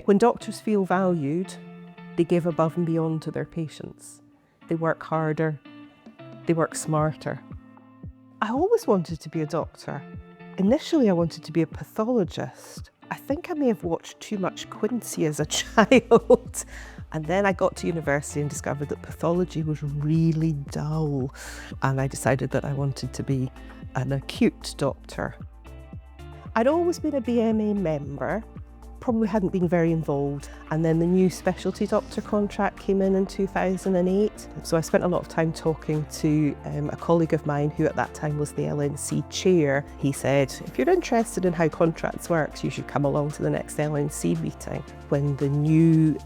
When doctors feel valued, they give above and beyond to their patients. They work harder, they work smarter. I always wanted to be a doctor. Initially, I wanted to be a pathologist. I think I may have watched too much Quincy as a child. And then I got to university and discovered that pathology was really dull. And I decided that I wanted to be an acute doctor. I'd always been a BMA member, probably hadn't been very involved. And then the new specialty doctor contract came in 2008. So I spent a lot of time talking to a colleague of mine who at that time was the LNC chair. He said, if you're interested in how contracts work, you should come along to the next LNC meeting. When the new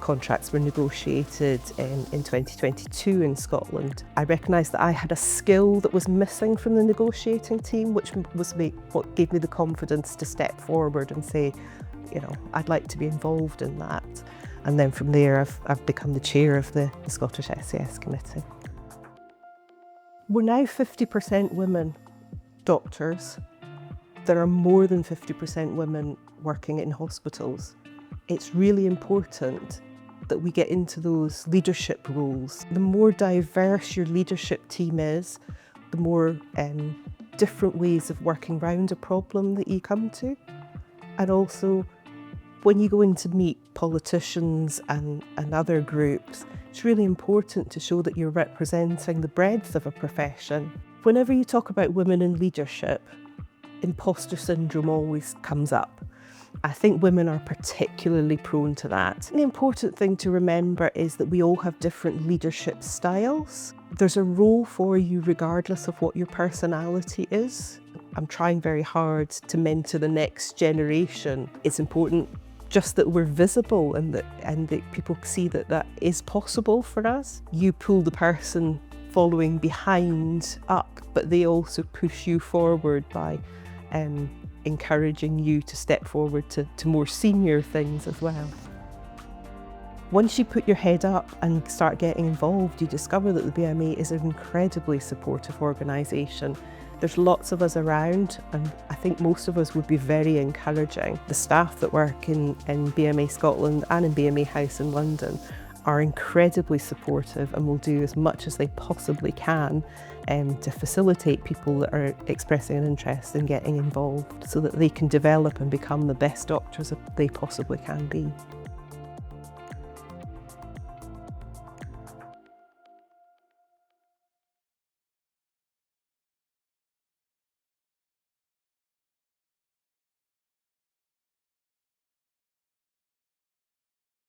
contracts were negotiated in 2022 in Scotland, I recognised that I had a skill that was missing from the negotiating team, which was what gave me the confidence to step forward and say, you know, I'd like to be involved in that. And then from there, I've become the chair of the Scottish SAS committee. We're now 50% women doctors. There are more than 50% women working in hospitals. It's really important that we get into those leadership roles. The more diverse your leadership team is, the more different ways of working around a problem that you come to. And also, when you go in to meet politicians and other groups, it's really important to show that you're representing the breadth of a profession. Whenever you talk about women in leadership, imposter syndrome always comes up. I think women are particularly prone to that. The important thing to remember is that we all have different leadership styles. There's a role for you regardless of what your personality is. I'm trying very hard to mentor the next generation. It's important just that we're visible and that people see that that is possible for us. You pull the person following behind up, but they also push you forward by encouraging you to step forward to more senior things as well. Once you put your head up and start getting involved, you discover that the BMA is an incredibly supportive organisation. There's lots of us around, and I think most of us would be very encouraging. The staff that work in BMA Scotland and in BMA House in London are incredibly supportive and will do as much as they possibly can to facilitate people that are expressing an interest in getting involved so that they can develop and become the best doctors that they possibly can be.